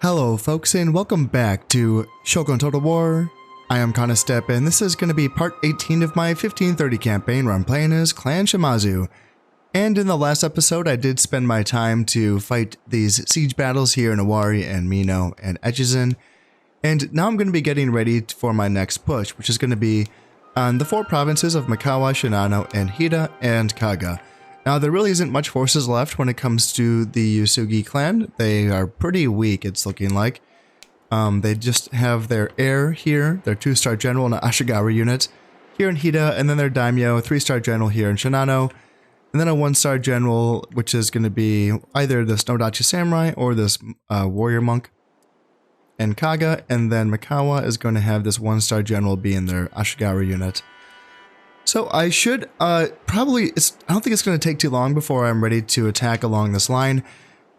Hello folks and welcome back to Shogun Total War. I am Step and this is going to be part 18 of my 1530 campaign where I'm playing as Clan Shimazu. And in the last episode I did spend my time to fight these siege battles here in Owari and Mino and Echizen. And now I'm going to be getting ready for my next push, which is going to be on the 4 provinces of Mikawa, Shinano, and Hida, and Kaga. Now, there really isn't much forces left when it comes to the Uesugi clan. They are pretty weak, it's looking like. They just have their heir here, their 2-star general and an Ashigaru unit here in Hida, and then their daimyo, 3-star general here in Shinano, and then a 1-star general, which is going to be either this Nodachi samurai or this warrior monk in Kaga, and then Mikawa is going to have this 1-star general be in their Ashigaru unit. So I should I don't think it's going to take too long before I'm ready to attack along this line.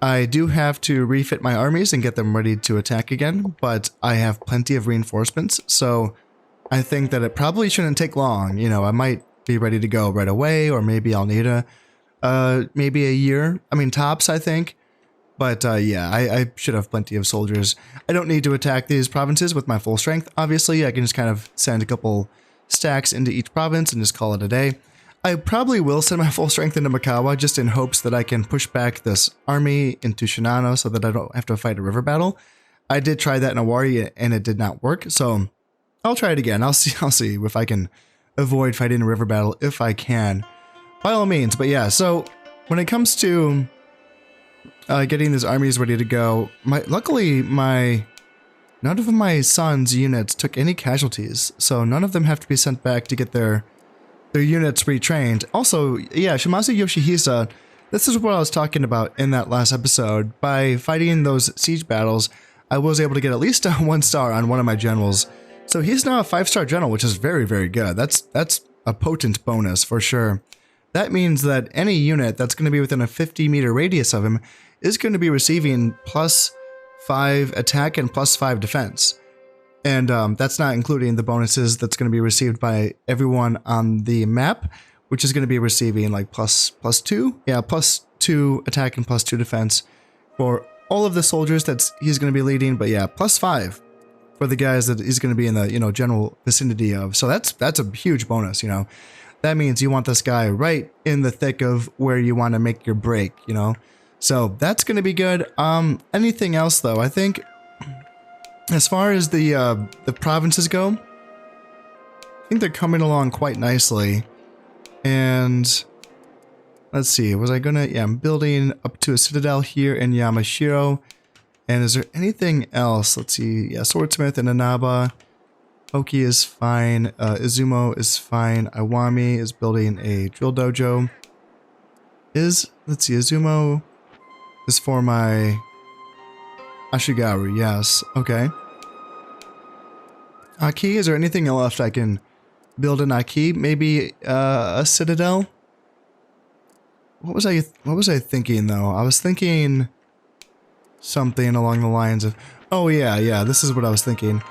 I do have to refit my armies and get them ready to attack again, but I have plenty of reinforcements, so I think that it probably shouldn't take long. You know, I might be ready to go right away, or maybe I'll need maybe a year. I mean, tops, I think. But yeah, I should have plenty of soldiers. I don't need to attack these provinces with my full strength. Obviously, I can just kind of send a couple stacks into each province and just call it a day. I probably will send my full strength into Mikawa just in hopes that I can push back this army into Shinano so that I don't have to fight a river battle. I did try that in Owari and it did not work, so I'll try it again. I'll see if I can avoid fighting a river battle if I can, by all means. But yeah, so when it comes to getting these armies ready to go, luckily none of my son's units took any casualties, so none of them have to be sent back to get their units retrained. Also, yeah, Shimazu Yoshihisa, this is what I was talking about in that last episode. By fighting those siege battles, I was able to get at least a 1-star on one of my generals. So he's now a 5-star general, which is very, very good. That's a potent bonus for sure. That means that any unit that's going to be within a 50-meter radius of him is going to be receiving +5 attack and +5 defense. And that's not including the bonuses that's going to be received by everyone on the map, which is going to be receiving like +2. Yeah, +2 attack and +2 defense for all of the soldiers that he's going to be leading. But yeah, +5 for the guys that he's going to be in the, general vicinity of. So that's a huge bonus, That means you want this guy right in the thick of where you want to make your break, So that's going to be good. Anything else though? I think as far as the provinces go, I think they're coming along quite nicely. And let's see, yeah, I'm building up to a citadel here in Yamashiro. And is there anything else? Let's see, yeah, swordsmith in Inaba. Oki is fine. Izumo is fine. Iwami is building a drill dojo. Let's see, Izumo is for my Ashigaru, yes. Okay. Aki, is there anything left I can build in Aki? Maybe a citadel? What was I thinking though? I was thinking something along the lines of, oh yeah, this is what I was thinking.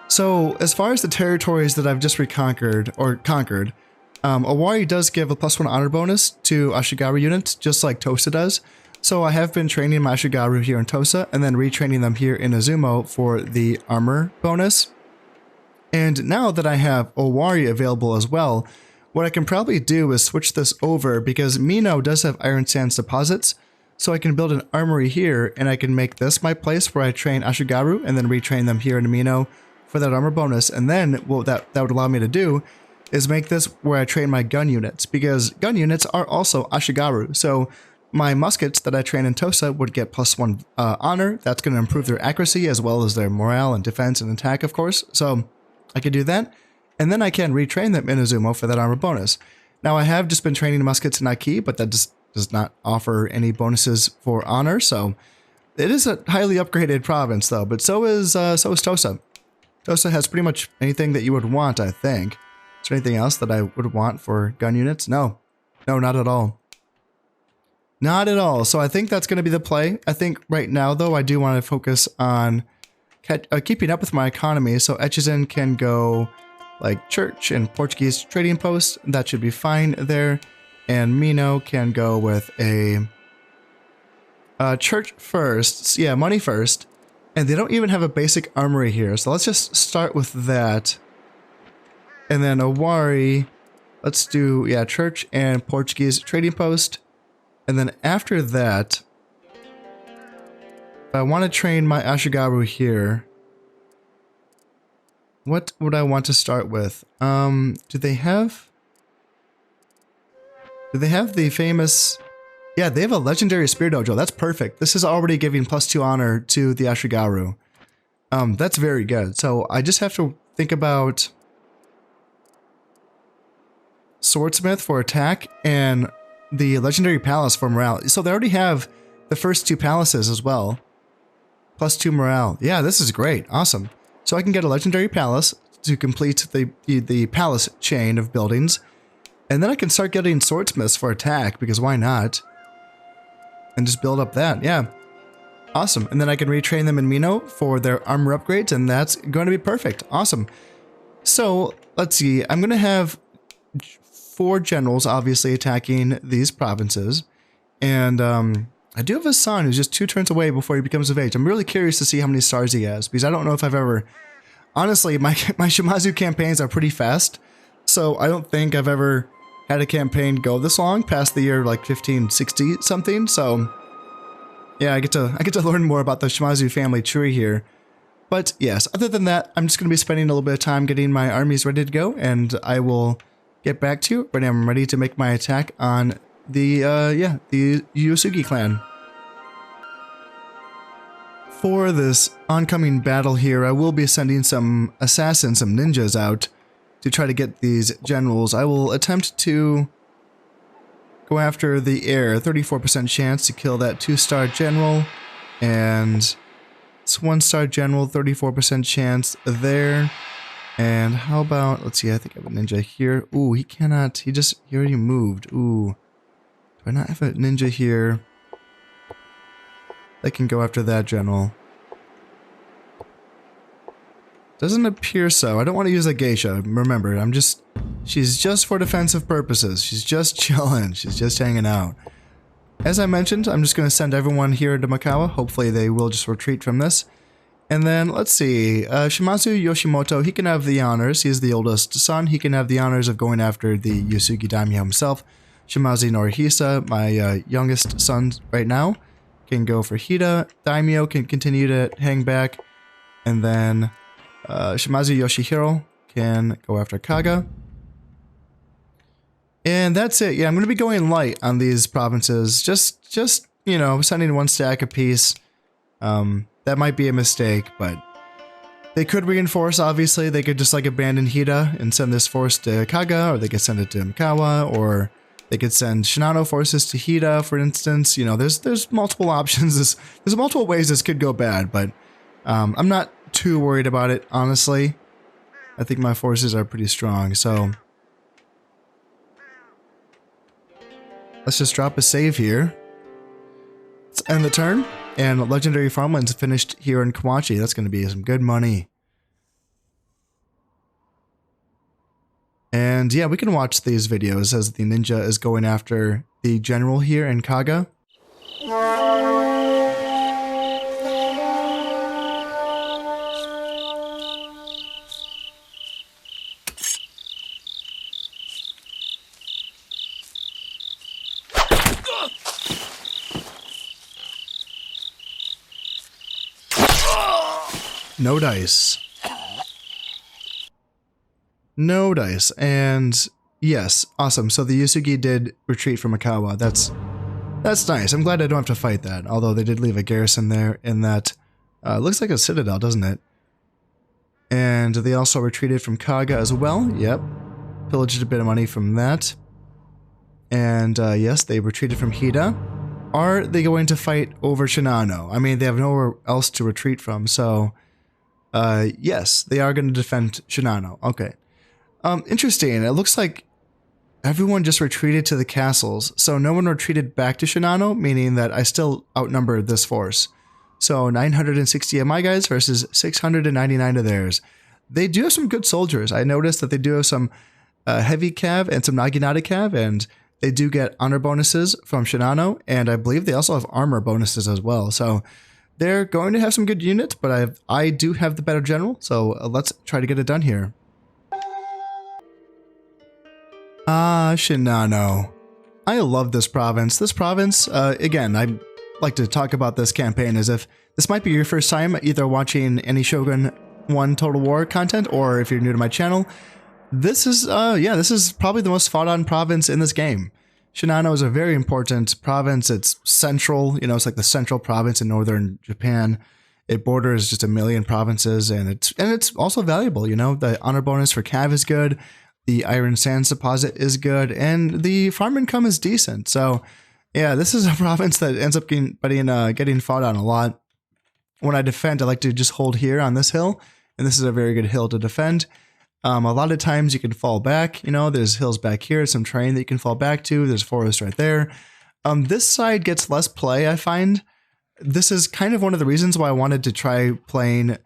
So as far as the territories that I've just conquered, Owari does give a +1 honor bonus to Ashigaru units, just like Tosa does. So I have been training my Ashigaru here in Tosa, and then retraining them here in Izumo for the armor bonus. And now that I have Owari available as well, what I can probably do is switch this over, because Mino does have iron sands deposits, so I can build an armory here, and I can make this my place where I train Ashigaru, and then retrain them here in Mino for that armor bonus. And then what that would allow me to do is make this where I train my gun units, because gun units are also Ashigaru. So my muskets that I train in Tosa would get +1 honor. That's going to improve their accuracy as well as their morale and defense and attack, of course. So I could do that. And then I can retrain them in Izumo for that armor bonus. Now I have just been training muskets in Aki, but that just does not offer any bonuses for honor. So it is a highly upgraded province though, but so is Tosa. Tosa has pretty much anything that you would want, I think. Is there anything else that I would want for gun units? No, not at all. Not at all. So I think that's going to be the play. I think right now, though, I do want to focus on keeping up with my economy. So Echizen can go like church and Portuguese trading post. That should be fine there. And Mino can go with a church first. Yeah, money first. And they don't even have a basic armory here. So let's just start with that. And then Owari, let's do, yeah, church and Portuguese trading post. And then after that, if I want to train my Ashigaru here, what would I want to start with? Do they have the famous... Yeah, they have a legendary spear dojo. That's perfect. This is already giving +2 honor to the Ashigaru. That's very good. So I just have to think about Swordsmith for attack and the legendary palace for morale. So they already have the first 2 palaces as well. +2 morale. Yeah, this is great. Awesome. So I can get a legendary palace to complete the palace chain of buildings. And then I can start getting swordsmiths for attack, because why not? And just build up that, yeah. Awesome. And then I can retrain them in Mino for their armor upgrades, and that's going to be perfect. Awesome. So, let's see. I'm going to have 4 generals, obviously, attacking these provinces. And I do have a son who's just 2 turns away before he becomes of age. I'm really curious to see how many stars he has, because I don't know if I've ever... Honestly, my Shimazu campaigns are pretty fast, so I don't think I've ever had a campaign go this long, past the year like 1560 something. So yeah, I get to learn more about the Shimazu family tree here. But yes, other than that, I'm just going to be spending a little bit of time getting my armies ready to go, and I will get back to you when I'm ready to make my attack on the the Uesugi clan. For this oncoming battle here, I will be sending some assassins, some ninjas out to try to get these generals. I will attempt to go after the heir. 34% chance to kill that 2-star general. And it's 1-star general, 34% chance there. And how about, let's see, I think I have a ninja here. Ooh, he cannot, he already moved. Ooh, do I not have a ninja here? I can go after that general. Doesn't appear so. I don't want to use a geisha. Remember, she's just for defensive purposes. She's just chilling. She's just hanging out. As I mentioned, I'm just going to send everyone here into Makawa. Hopefully they will just retreat from this. And then, let's see, Shimazu Yoshimoto, he can have the honors. He is the oldest son. He can have the honors of going after the Uesugi daimyo himself. Shimazu Norihisa, my youngest son right now, can go for Hida. Daimyo can continue to hang back. And then Shimazu Yoshihiro can go after Kaga. And that's it. Yeah, I'm going to be going light on these provinces. Just you know, sending 1 stack apiece. That might be a mistake, but they could reinforce, obviously. They could just like abandon Hida and send this force to Kaga, or they could send it to Mikawa, or they could send Shinano forces to Hida, for instance. You know, there's multiple options. There's multiple ways this could go bad, but I'm not too worried about it, honestly. I think my forces are pretty strong, so let's just drop a save here. Let's end the turn. And Legendary Farmlands finished here in Kawachi. That's going to be some good money. And yeah, we can watch these videos as the ninja is going after the general here in Kaga. No dice. No dice. And yes, awesome. So the Uesugi did retreat from Mikawa. That's nice. I'm glad I don't have to fight that. Although they did leave a garrison there in that looks like a citadel, doesn't it? And they also retreated from Kaga as well. Yep. Pillaged a bit of money from that. And yes, they retreated from Hida. Are they going to fight over Shinano? I mean, they have nowhere else to retreat from, so yes, they are going to defend Shinano. Okay. Interesting. It looks like everyone just retreated to the castles, so no one retreated back to Shinano, meaning that I still outnumbered this force. So 960 of my guys versus 699 of theirs. They do have some good soldiers. I noticed that they do have some heavy cav and some Naginata cav, and they do get honor bonuses from Shinano, and I believe they also have armor bonuses as well. So they're going to have some good units, but I do have the better general, so let's try to get it done here. Ah, Shinano. I love this province. This province, again, I like to talk about this campaign as if this might be your first time either watching any Shogun 1 Total War content, or if you're new to my channel, this is, this is probably the most fought on province in this game. Shinano is a very important province. It's central, you know, it's like the central province in northern Japan. It borders just a million provinces, and it's also valuable, you know. The honor bonus for Cav is good. The iron sands deposit is good, and the farm income is decent. So, yeah, this is a province that ends up getting fought on a lot. When I defend, I like to just hold here on this hill, and this is a very good hill to defend. A lot of times you can fall back. You know, there's hills back here, some terrain that you can fall back to. There's forest right there. This side gets less play, I find. This is kind of one of the reasons why I wanted to try playing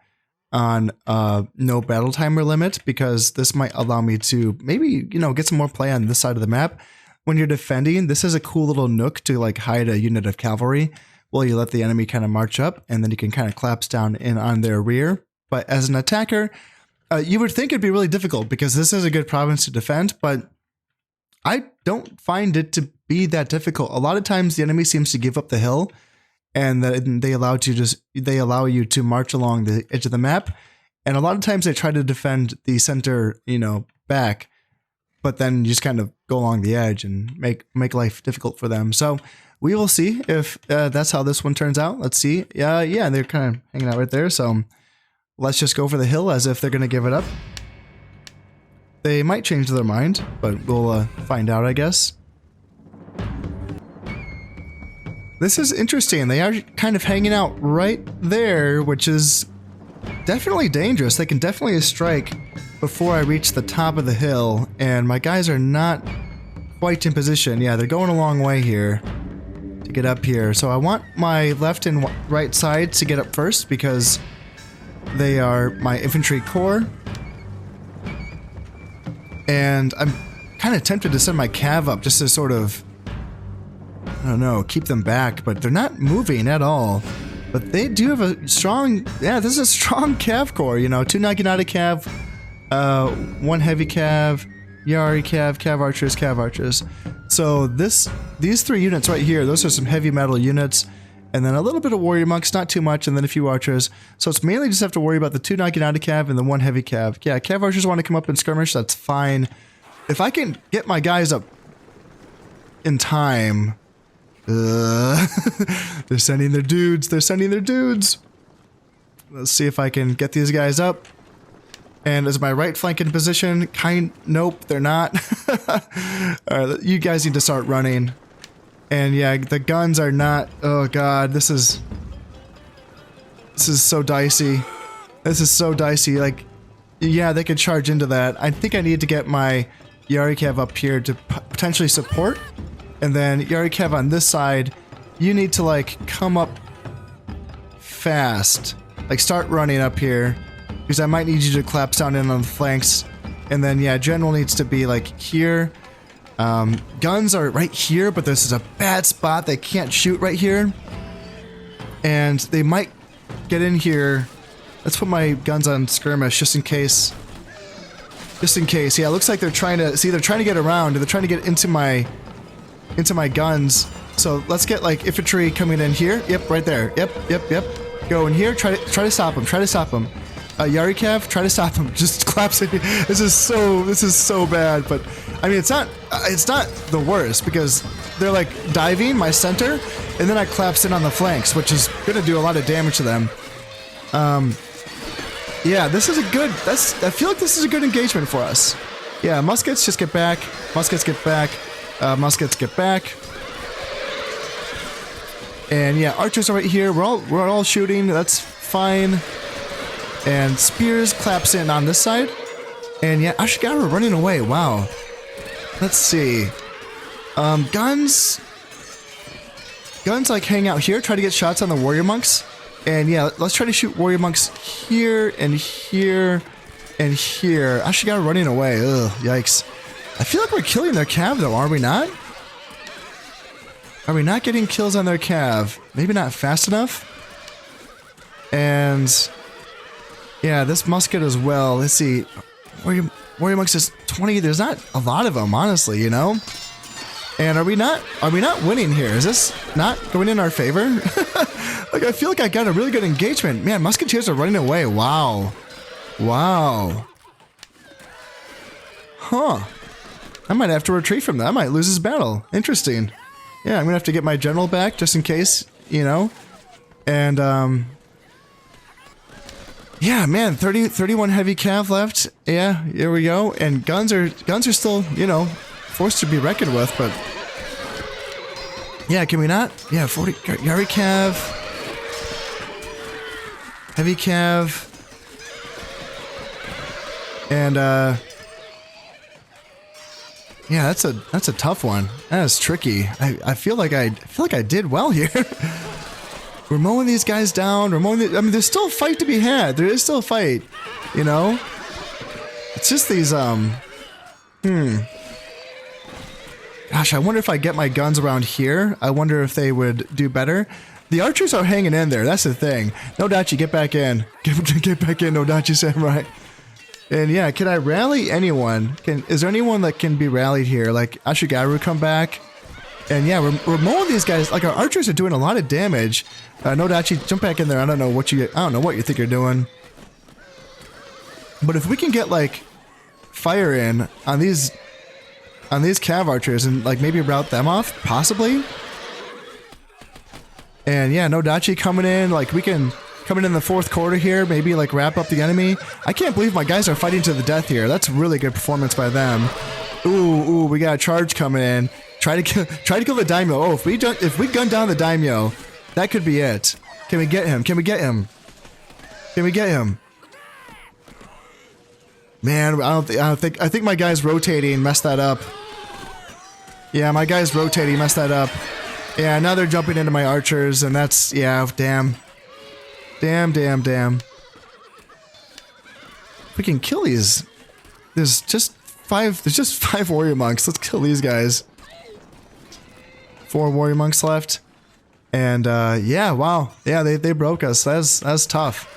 on no battle timer limit, because this might allow me to maybe, you know, get some more play on this side of the map. When you're defending, this is a cool little nook to like hide a unit of cavalry while you let the enemy kind of march up, and then you can kind of collapse down in on their rear. But as an attacker, you would think it'd be really difficult because this is a good province to defend, but I don't find it to be that difficult. A lot of times the enemy seems to give up the hill, and they allow you to march along the edge of the map. And a lot of times they try to defend the center, you know, back, but then you just kind of go along the edge and make life difficult for them. So we will see if that's how this one turns out. Let's see. Yeah, they're kind of hanging out right there. So let's just go for the hill as if they're going to give it up. They might change their mind, but we'll find out, I guess. This is interesting. They are kind of hanging out right there, which is definitely dangerous. They can definitely strike before I reach the top of the hill, and my guys are not quite in position. Yeah, they're going a long way here to get up here. So I want my left and right side to get up first because they are my infantry corps. And I'm kind of tempted to send my cav up just to sort of, I don't know, keep them back, but they're not moving at all. But they do have a strong, this is a strong cav corps, you know, 2 Naginata cav, 1 heavy cav, Yari cav archers. So these 3 units right here, those are some heavy metal units, and then a little bit of warrior monks, not too much, and then a few archers. So it's mainly just have to worry about the 2 Naginata cav and the 1 heavy cav. Yeah, cav archers want to come up and skirmish, that's fine. If I can get my guys up in time... they're sending their dudes. Let's see if I can get these guys up. And is my right flank in position? Nope, they're not. Alright, you guys need to start running. And yeah, the guns are not... Oh god, this is so dicey. This is so dicey. Like, yeah, they could charge into that. I think I need to get my Yari Cav up here to potentially support. And then Yari Cav on this side, you need to like come up fast. Like start running up here, because I might need you to collapse down in on the flanks. And then yeah, general needs to be like here. Guns are right here, but this is a bad spot. They can't shoot right here. And they might get in here. Let's put my guns on skirmish just in case. Just in case. Yeah, it looks like they're trying to get around, or they're trying to get into my guns. So let's get like infantry coming in here. Yep, right there. Yep. Go in here. Try to stop them. Yari Cav, try to stop them. Just collapse it. This is so bad. But I mean, it's not the worst because they're like diving my center, and then I collapse in on the flanks, which is gonna do a lot of damage to them. Yeah, this is a good. I feel like this is a good engagement for us. Yeah, muskets just get back. Muskets get back. Muskets get back. And yeah, archers are right here. We're all shooting. That's fine. And spears claps in on this side. And yeah, Ashigaru running away. Wow. Let's see. Guns like hang out here. Try to get shots on the warrior monks. And yeah, let's try to shoot warrior monks here and here and here. Ashigaru running away. Ugh, yikes. I feel like we're killing their cav though, are we not? Are we not getting kills on their cav? Maybe not fast enough? And yeah, this musket as well. Let's see. Warrior monks is 20. There's not a lot of them, honestly, you know? And are we not winning here? Is this not going in our favor? Like, I feel like I got a really good engagement. Man, musketeers are running away. Wow. Wow. Huh. I might have to retreat from that. I might lose this battle. Interesting. Yeah, I'm gonna have to get my general back just in case, you know? And, yeah, man, 31 heavy cav left. Yeah, here we go. And guns are still, you know, forced to be reckoned with, but yeah, can we not? Yeah, 40 Yari cav, heavy cav, and yeah, that's a tough one. That is tricky. I feel like I did well here. We're mowing these guys down. We're mowing. I mean, there's still a fight to be had. There is still a fight, you know. It's just these Gosh, I wonder if I get my guns around here. I wonder if they would do better. The archers are hanging in there. That's the thing. Nodachi, get back in. Get back in, Nodachi Samurai. And yeah, can I rally anyone? Is there anyone that can be rallied here? Like Ashigaru come back? And yeah, we're mowing these guys. Like, our archers are doing a lot of damage. Nodachi, jump back in there. I don't know what you think you're doing. But if we can get like fire in on these cav archers and like maybe rout them off, possibly. And yeah, Nodachi coming in. Like, we can coming in the fourth quarter here. Maybe like wrap up the enemy. I can't believe my guys are fighting to the death here. That's a really good performance by them. Ooh, we got a charge coming in. Try to kill the daimyo. Oh, if we gun down the daimyo, that could be it. Can we get him? Can we get him? Can we get him? Man, I think my guy's rotating messed that up. Yeah, my guy's rotating messed that up. Yeah, now they're jumping into my archers, and that's, yeah, damn. Damn. We can kill these. There's just 5 warrior monks. Let's kill these guys. 4 warrior monks left. And yeah, wow. Yeah, they broke us. That's tough.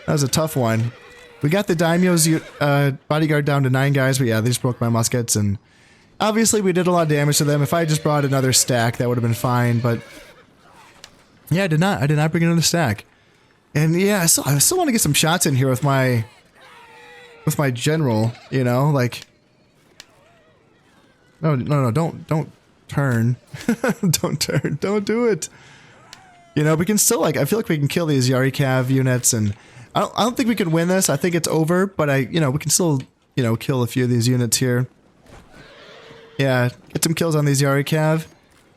That was a tough one. We got the daimyo's bodyguard down to 9 guys, but yeah, they just broke my muskets, and obviously we did a lot of damage to them. If I just brought another stack, that would have been fine, but yeah, I did not bring another stack. And yeah, I still want to get some shots in here with my general, you know, like, no, don't turn. Don't turn. Don't do it. You know, we can still, like, I feel like we can kill these Yari Cav units, and I don't think we can win this. I think it's over, but we can still, you know, kill a few of these units here. Yeah, get some kills on these Yari Cav.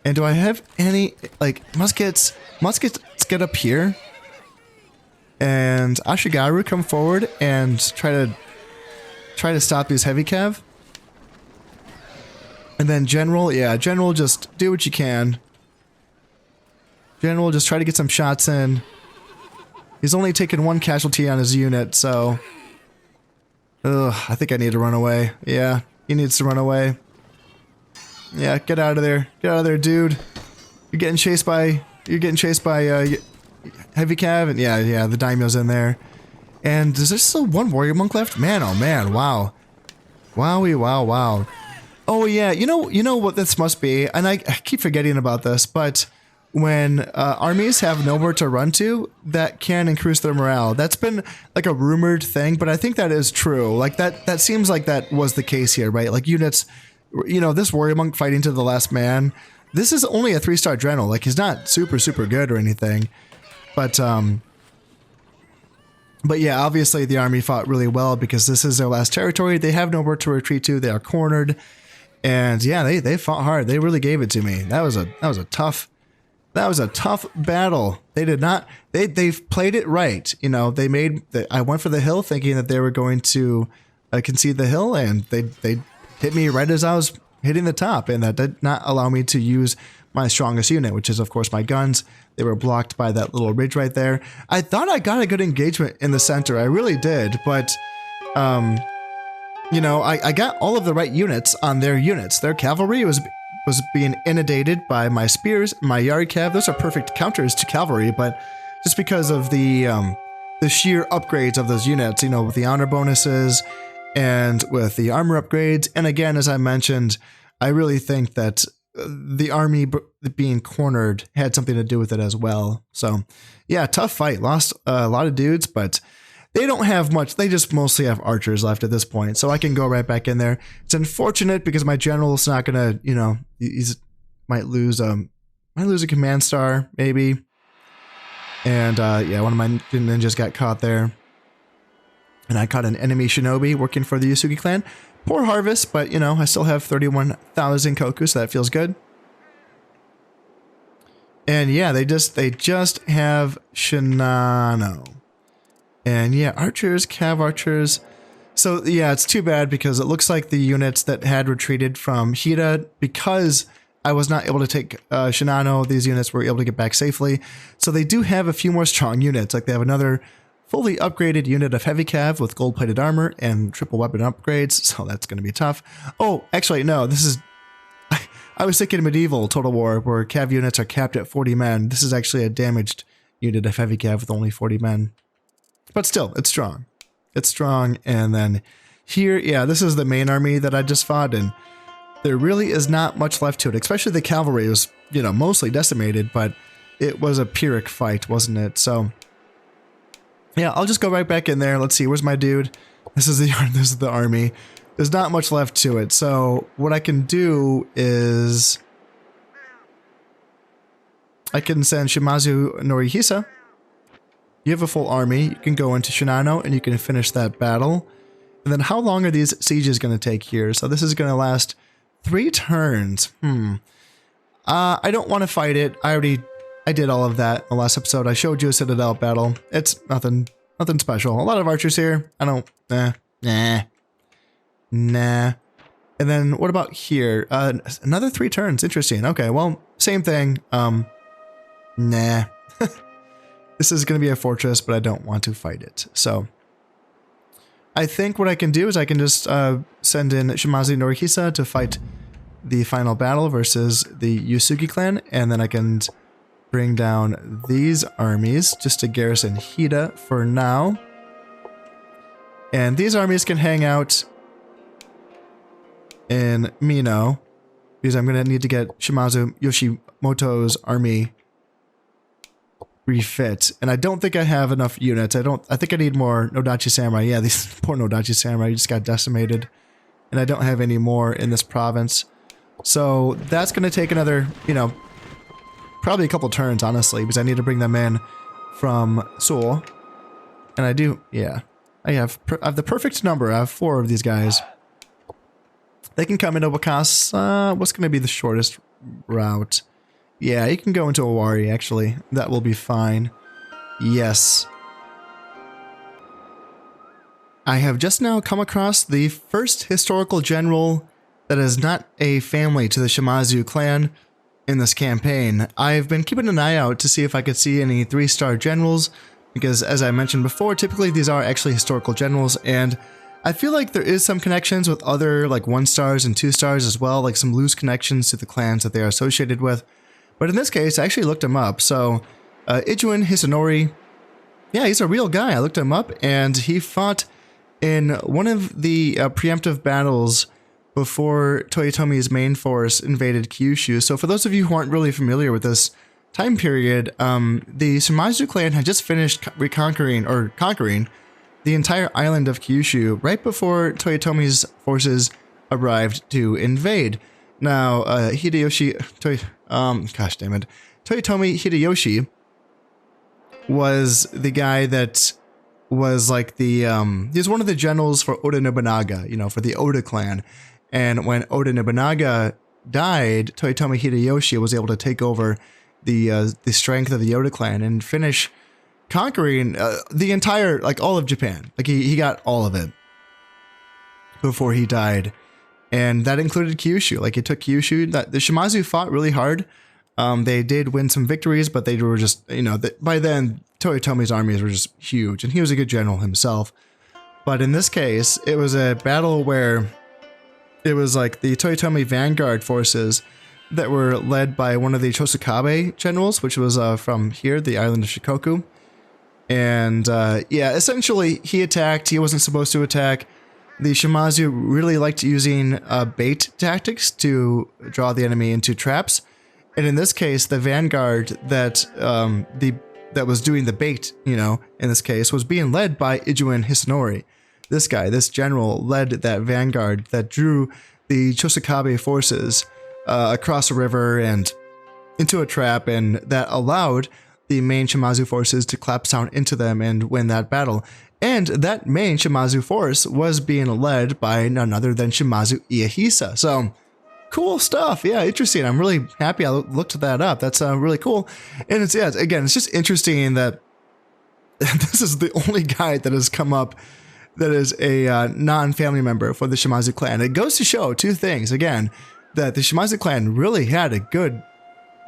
And do I have any, like, muskets? Muskets get up here. And Ashigaru come forward and try to stop these heavy cav. And then General, yeah, General, just do what you can. General, just try to get some shots in. He's only taken 1 casualty on his unit, so... Ugh, I think I need to run away. Yeah, he needs to run away. Yeah, get out of there. Get out of there, dude. You're getting chased by heavy cav, and yeah, the daimyo's in there. And is there still 1 warrior monk left? Man, oh man, wow. Wowie, wow. Oh yeah, you know what this must be, and I keep forgetting about this, but when armies have nowhere to run to, that can increase their morale. That's been like a rumored thing, but I think that is true. Like that seems like that was the case here, right? Like units, you know, this warrior monk fighting to the last man. This is only a 3-star general. Like, he's not super good or anything, but yeah, obviously the army fought really well because this is their last territory. They have nowhere to retreat to. They are cornered. And yeah, they fought hard. They really gave it to me. That was a tough battle. They did not. They played it right. You know, I went for the hill thinking that they were going to concede the hill, and they hit me right as I was hitting the top, and that did not allow me to use my strongest unit, which is of course my guns. They were blocked by that little ridge right there. I thought I got a good engagement in the center. I really did, but you know, I got all of the right units on their units. Their cavalry was being inundated by my spears, my Yari Cav. Those are perfect counters to cavalry, but just because of the sheer upgrades of those units, you know, with the honor bonuses and with the armor upgrades. And again, as I mentioned, I really think that the army being cornered had something to do with it as well. So yeah, tough fight. Lost a lot of dudes, but they don't have much. They just mostly have archers left at this point. So I can go right back in there. It's unfortunate because my general's not going to, you know, he's might lose a command star maybe. And yeah, one of my ninjas got caught there. And I caught an enemy shinobi working for the Uesugi clan. Poor harvest, but you know, I still have 31,000 koku, so that feels good. And yeah, they just have Shinano. And yeah, archers, cav archers. So yeah, it's too bad because it looks like the units that had retreated from Hida, because I was not able to take Shinano, these units were able to get back safely. So they do have a few more strong units. Like they have another fully upgraded unit of heavy cav with gold-plated armor and triple weapon upgrades. So that's going to be tough. Oh, actually, no, this is... I was thinking medieval Total War where cav units are capped at 40 men. This is actually a damaged unit of heavy cav with only 40 men. But still, it's strong. It's strong. And then here, yeah, this is the main army that I just fought, and there really is not much left to it, especially the cavalry was, you know, mostly decimated, but it was a Pyrrhic fight, wasn't it? So, yeah, I'll just go right back in there. Let's see, where's my dude? This is the army. There's not much left to it. So, what I can do is I can send Shimazu Norihisa. You have a full army. You can go into Shinano and you can finish that battle. And then how long are these sieges going to take here? So this is going to last 3 turns. I don't want to fight it. I did all of that in the last episode. I showed you a Citadel battle. It's nothing special. A lot of archers here. I don't, nah. And then what about here? Another 3 turns. Interesting. Okay, well, same thing. Nah. This is going to be a fortress, but I don't want to fight it. So I think what I can do is I can just send in Shimazu Norihisa to fight the final battle versus the Uesugi clan, and then I can bring down these armies just to garrison Hida for now. And these armies can hang out in Mino, because I'm going to need to get Shimazu Yoshimoto's army refit, and I don't think I have enough units. I think I need more Nodachi Samurai. Yeah, these poor Nodachi Samurai just got decimated, and I don't have any more in this province. So that's going to take another, you know, probably a couple turns, honestly, because I need to bring them in from Seoul. And I do, yeah. I have the perfect number. I have 4 of these guys. They can come into Wakasa. What's going to be the shortest route? Yeah, you can go into Owari, actually. That will be fine. Yes. I have just now come across the first historical general that is not a family to the Shimazu clan in this campaign. I've been keeping an eye out to see if I could see any 3-star generals, because as I mentioned before, typically these are actually historical generals, and I feel like there is some connections with other like 1-stars and 2-stars as well, like some loose connections to the clans that they are associated with. But in this case, I actually looked him up. So, Ijuin Hisanori, yeah, he's a real guy. I looked him up, and he fought in one of the preemptive battles before Toyotomi's main force invaded Kyushu. So for those of you who aren't really familiar with this time period, the Shimazu clan had just finished conquering the entire island of Kyushu right before Toyotomi's forces arrived to invade. Now, Toyotomi Hideyoshi was the guy that was like the, he was one of the generals for Oda Nobunaga, you know, for the Oda clan. And when Oda Nobunaga died, Toyotomi Hideyoshi was able to take over the strength of the Oda clan and finish conquering the entire, like all of Japan. Like he got all of it before he died. And that included Kyushu. Like it took Kyushu. The Shimazu fought really hard. They did win some victories, but they were just, you know, by then Toyotomi's armies were just huge, and he was a good general himself. But in this case, it was a battle where it was like the Toyotomi vanguard forces that were led by one of the Chosukabe generals, which was from here, the island of Shikoku. And yeah, essentially he attacked. He wasn't supposed to attack. The Shimazu really liked using bait tactics to draw the enemy into traps. And in this case, the vanguard that that was doing the bait, you know, in this case, was being led by Ijuin Hisanori. This guy, this general, led that vanguard that drew the Chosokabe forces across a river and into a trap, and that allowed the main Shimazu forces to collapse down into them and win that battle. And that main Shimazu force was being led by none other than Shimazu Iyahisa. So, cool stuff. Yeah, interesting. I'm really happy I looked that up. That's really cool. And it's, yeah, again, it's just interesting that this is the only guy that has come up that is a non-family member for the Shimazu clan. It goes to show two things. Again, that the Shimazu clan really had a good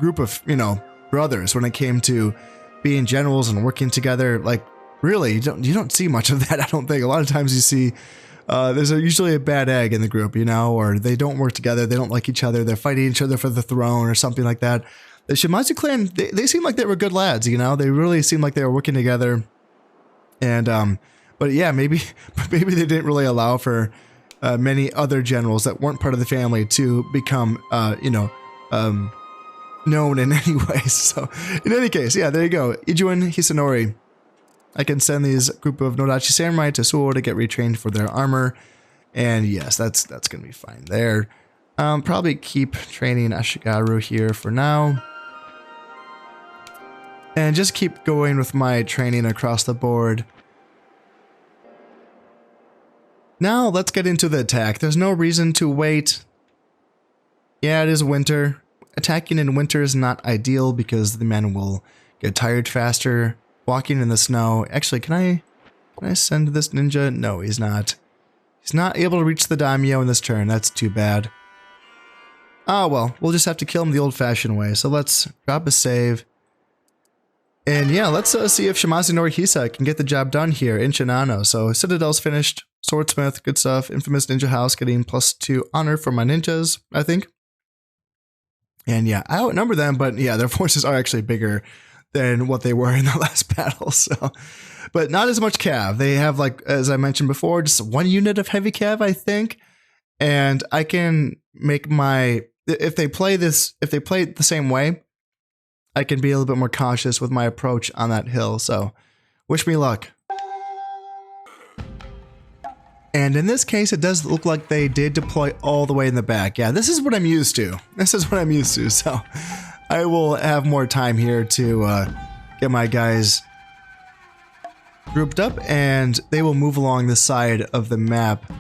group of, you know, brothers when it came to being generals and working together. Like, really, you don't see much of that, I don't think. A lot of times you see there's usually a bad egg in the group, you know, or they don't work together, they don't like each other, they're fighting each other for the throne or something like that. The Shimazu clan, they seem like they were good lads, you know, they really seemed like they were working together. And but yeah, maybe they didn't really allow for many other generals that weren't part of the family to become you know, known in any way. So in any case, yeah, there you go. Ijuin Hisanori. I can send these group of Nodachi samurai to Suo to get retrained for their armor. And yes, that's going to be fine there. Probably keep training Ashigaru here for now. And just keep going with my training across the board. Now let's get into the attack. There's no reason to wait. Yeah, it is winter. Attacking in winter is not ideal because the men will get tired faster. Walking in the snow. Actually, can I send this ninja? No, he's not. He's not able to reach the daimyo in this turn. That's too bad. Oh, well, we'll just have to kill him the old-fashioned way. So let's drop a save. And yeah, let's see if Shimazu Norihisa can get the job done here in Shinano. So Citadel's finished. Swordsmith, good stuff. Infamous Ninja House getting +2 honor for my ninjas, I think. And yeah, I outnumber them, but yeah, their forces are actually bigger than what they were in the last battle. So, but not as much cav. They have, like, as I mentioned before, just 1 unit of heavy cav, I think. And I can make my, if they play it the same way, I can be a little bit more cautious with my approach on that hill. So wish me luck. And in this case, it does look like they did deploy all the way in the back. Yeah, this is what I'm used to. This is what I'm used to. So I will have more time here to get my guys grouped up, and they will move along the side of the map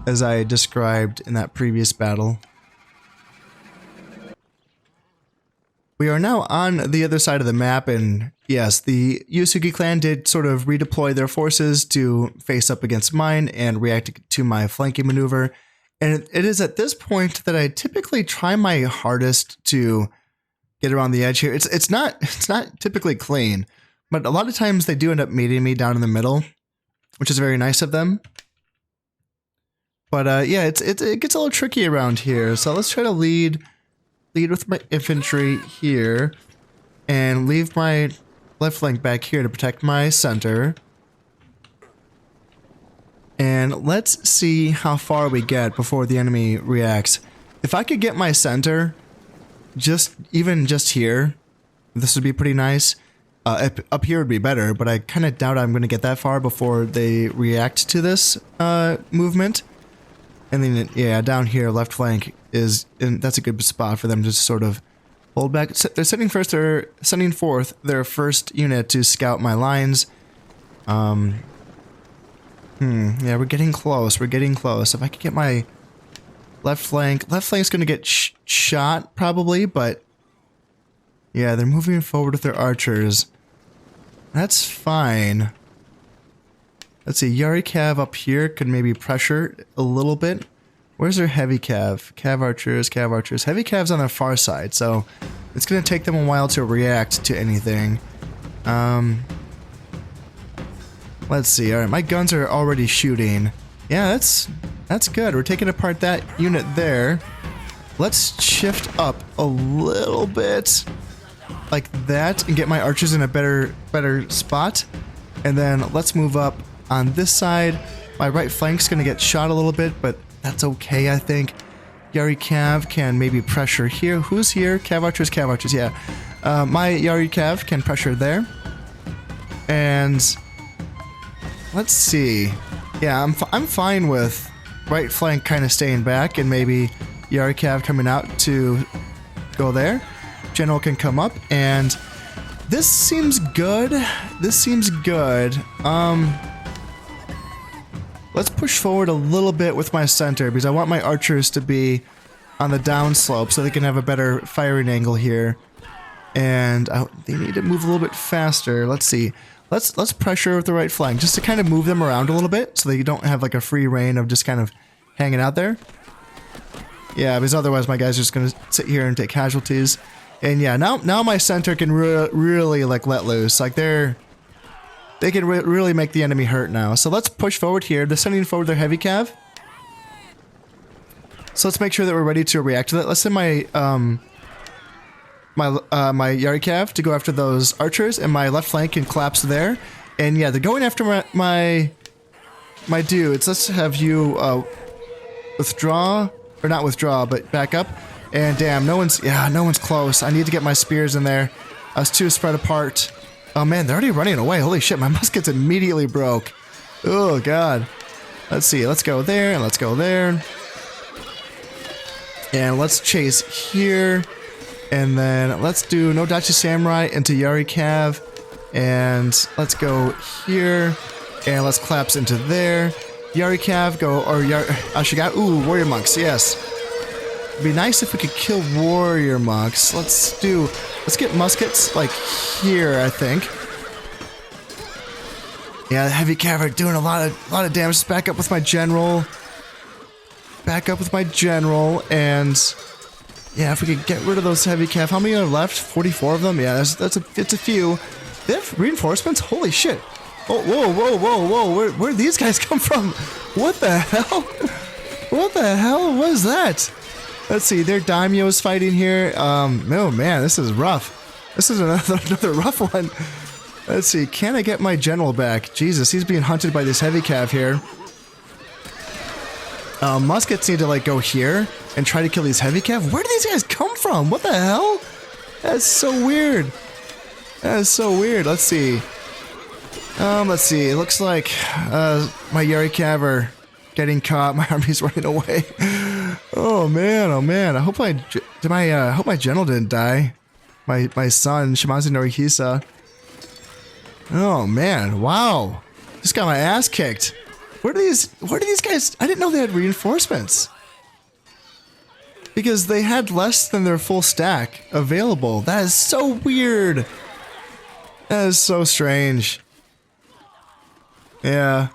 as I described in that previous battle. We are now on the other side of the map, and yes, the Uesugi clan did sort of redeploy their forces to face up against mine and react to my flanking maneuver. And it is at this point that I typically try my hardest to get around the edge here. It's not typically clean, but a lot of times they do end up meeting me down in the middle, which is very nice of them. But yeah, it gets a little tricky around here. So let's try to lead with my infantry here and leave my left flank back here to protect my center. And let's see how far we get before the enemy reacts. If I could get my center even just here, this would be pretty nice. Up here would be better, but I kind of doubt I'm going to get that far before they react to this movement. And then, yeah, down here, left flank that's a good spot for them to sort of hold back. They're sending forth their first unit to scout my lines. Yeah, we're getting close. We're getting close. If I could get my left flank's going to get shot probably, but yeah, they're moving forward with their archers. That's fine. Let's see, Yari Cav up here could maybe pressure a little bit. Where's their heavy Cav? Cav archers, Cav archers. Heavy Cav's on their far side, so it's going to take them a while to react to anything. Let's see. All right, my guns are already shooting. Yeah, that's good. We're taking apart that unit there. Let's shift up a little bit like that and get my archers in a better spot. And then let's move up on this side. My right flank's gonna get shot a little bit, but that's okay, I think. Yari Cav can maybe pressure here. Who's here? Cav Archers, Cav Archers, yeah. My Yari Cav can pressure there. And let's see. Yeah, I'm fine with right flank kind of staying back and maybe Yari Cav coming out to go there. General can come up, and this seems good. This seems good. Let's push forward a little bit with my center because I want my archers to be on the downslope so they can have a better firing angle here. And they need to move a little bit faster. Let's see. Let's pressure with the right flank just to kind of move them around a little bit so they don't have like a free reign of just kind of hanging out there. Yeah, because otherwise my guys are just gonna sit here and take casualties. And yeah, now my center can really like let loose. Like they can really make the enemy hurt now. So let's push forward here. They're sending forward their heavy cav. So let's make sure that we're ready to react to that. Let's send my my Yari cav to go after those archers, and my left flank can collapse there. And yeah, they're going after my dudes. Let's have you withdraw, or not withdraw, but back up. And damn, no one's close. I need to get my spears in there. I was too spread apart. Oh man, they're already running away. Holy shit, my muskets immediately broke. Oh god. Let's see, let's go there, and let's go there. And let's chase here. And then let's do no Dachi Samurai into Yari Cav. And let's go here. And let's collapse into there. Yari Cav, go, or Ashiga. Ooh, Warrior Monks, yes. It'd be nice if we could kill Warrior Monks. Let's get muskets, like, here, I think. Yeah, the heavy cav are doing a lot of damage. Just back up with my general. Back up with my general, and yeah, if we could get rid of those heavy cav. How many are left? 44 of them? Yeah, it's a few. They have reinforcements? Holy shit. Oh, whoa. Where'd these guys come from? What the hell? What the hell was that? Let's see, their daimyo's fighting here. Oh man, this is rough. This is another rough one. Let's see, can I get my general back? Jesus, he's being hunted by this heavy cav here. Muskets need to like go here and try to kill these heavy cav. Where do these guys come from? What the hell? That's so weird. That is so weird. Let's see. It looks like my Yari cav are getting caught. My army's running away. Oh man. I hope my general didn't die. My son, Shimazu Norihisa. Oh man, wow. Just got my ass kicked. Where do these guys, I didn't know they had reinforcements. Because they had less than their full stack available. That is so weird. That is so strange. Yeah.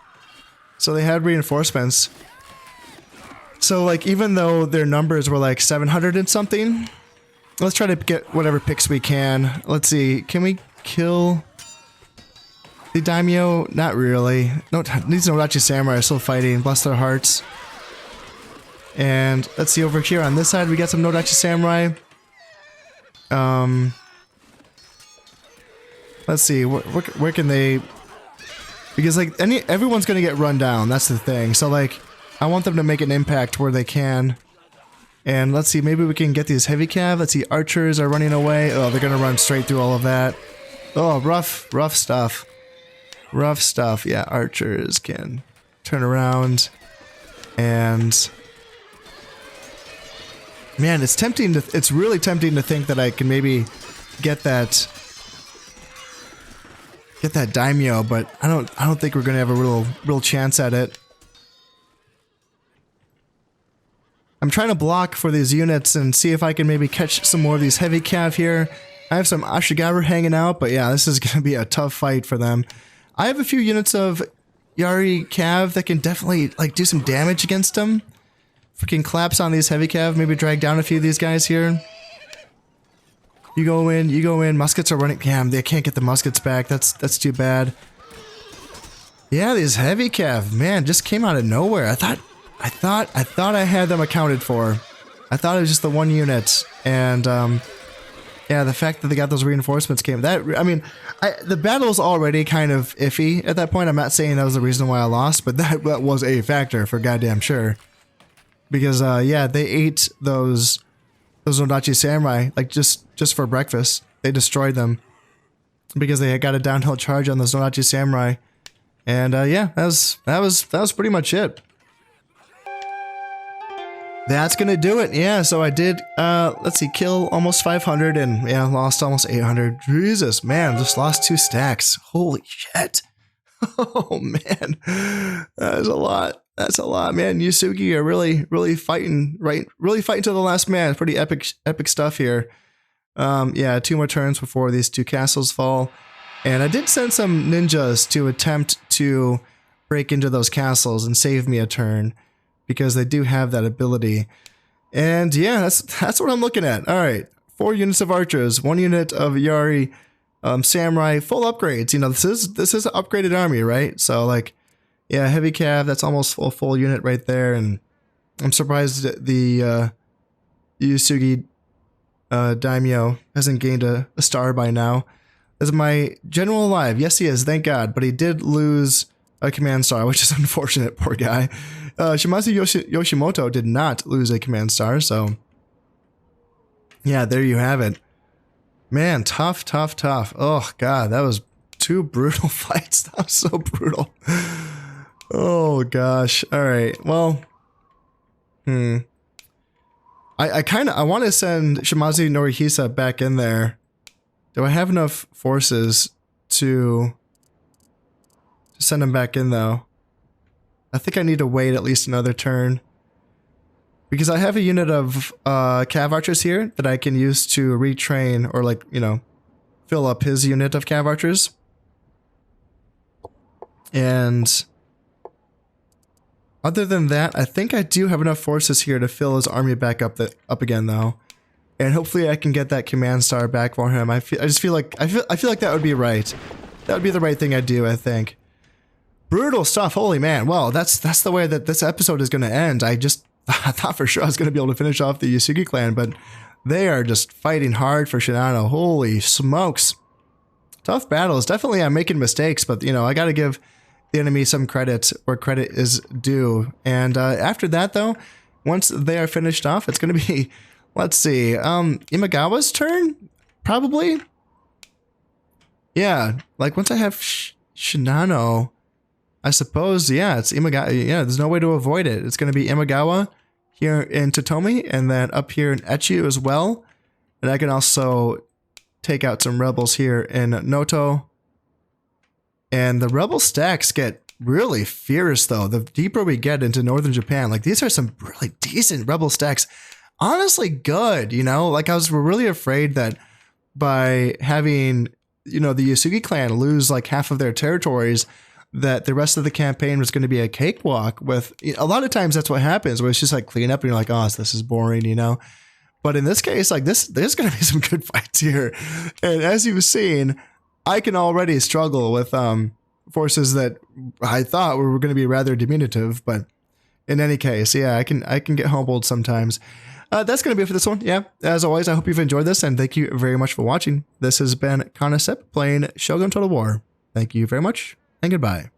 So they had reinforcements. So like even though their numbers were like 700 and something, let's try to get whatever picks we can. Let's see, can we kill the daimyo? Not really. No, these Nodachi Samurai are still fighting, bless their hearts. And let's see, over here on this side we got some Nodachi Samurai. Let's see, where can they... Because like everyone's gonna get run down, that's the thing. So like, I want them to make an impact where they can. And let's see, maybe we can get these heavy cav. Let's see, archers are running away. Oh, they're gonna run straight through all of that. Oh, rough stuff. Rough stuff. Yeah, archers can turn around. And man, it's really tempting to think that I can maybe get that daimyo, but I don't think we're gonna have a real chance at it. I'm trying to block for these units and see if I can maybe catch some more of these heavy cav here. I have some Ashigaru hanging out, but yeah, this is gonna be a tough fight for them. I have a few units of Yari cav that can definitely like do some damage against them. If we can collapse on these heavy cav, maybe drag down a few of these guys here. You go in, muskets are running. Damn, they can't get the muskets back. That's too bad. Yeah, these heavy cav, man, just came out of nowhere. I thought I had them accounted for. I thought it was just the one unit, and Yeah, the fact that they got those reinforcements came. I mean, the battle's already kind of iffy at that point. I'm not saying that was the reason why I lost, but that was a factor for goddamn sure. Because yeah, they ate those Nodachi samurai like just for breakfast. They destroyed them because they had got a downhill charge on those Nodachi samurai, and yeah, that was pretty much it. That's gonna do it. Yeah, so I did, let's see, kill almost 500 and yeah, lost almost 800. Jesus, man, just lost 2 stacks. Holy shit. Oh man, that is a lot. That's a lot, man. Uesugi are really fighting, right? Really fighting to the last man. Pretty epic stuff here. Yeah, 2 more turns before these 2 castles fall. And I did send some ninjas to attempt to break into those castles and save me a turn, because they do have that ability. And yeah, that's what I'm looking at. All right, 4 units of archers, 1 unit of Yari samurai, full upgrades. You know, this is an upgraded army, right? So like, yeah, heavy cav, that's almost a full unit right there. And I'm surprised that the Uesugi daimyo hasn't gained a star by now. Is my general alive? Yes, he is, thank God. But he did lose a command star, which is unfortunate, poor guy. Shimazu Yoshimoto did not lose a command star, so yeah, there you have it. Man, tough. Oh God, that was 2 brutal fights. That was so brutal. Oh gosh. All right. Well, I want to send Shimazu Norihisa back in there. Do I have enough forces to send him back in though? I think I need to wait at least another turn, because I have a unit of cav archers here that I can use to retrain, or like, you know, fill up his unit of cav archers. And other than that, I think I do have enough forces here to fill his army back up again though. And hopefully I can get that command star back for him. I just feel like that would be right. That would be the right thing I'd do, I think. Brutal stuff, holy man. Well, that's the way that this episode is going to end. I thought for sure I was going to be able to finish off the Uesugi clan, but they are just fighting hard for Shinano. Holy smokes. Tough battles. Definitely I'm making mistakes, but you know, I got to give the enemy some credit where credit is due. And after that though, once they are finished off, it's going to be, let's see, Imagawa's turn? Probably? Yeah, like once I have Shinano, I suppose, yeah, it's Imagawa. Yeah, there's no way to avoid it. It's going to be Imagawa here in Totomi, and then up here in Echiu as well. And I can also take out some rebels here in Noto. And the rebel stacks get really fierce, though. The deeper we get into northern Japan, like these are some really decent rebel stacks. Honestly, good, you know? Like I was really afraid that by having, you know, the Uesugi clan lose like half of their territories, that the rest of the campaign was going to be a cakewalk. With a lot of times that's what happens, where it's just like clean up and you're like, oh, this is boring, you know. But in this case, like there's going to be some good fights here. And as you've seen, I can already struggle with forces that I thought were going to be rather diminutive. But in any case, yeah, I can get humbled sometimes. That's going to be it for this one. Yeah, as always, I hope you've enjoyed this, and thank you very much for watching. This has been Concept playing Shogun Total War. Thank you very much, and goodbye.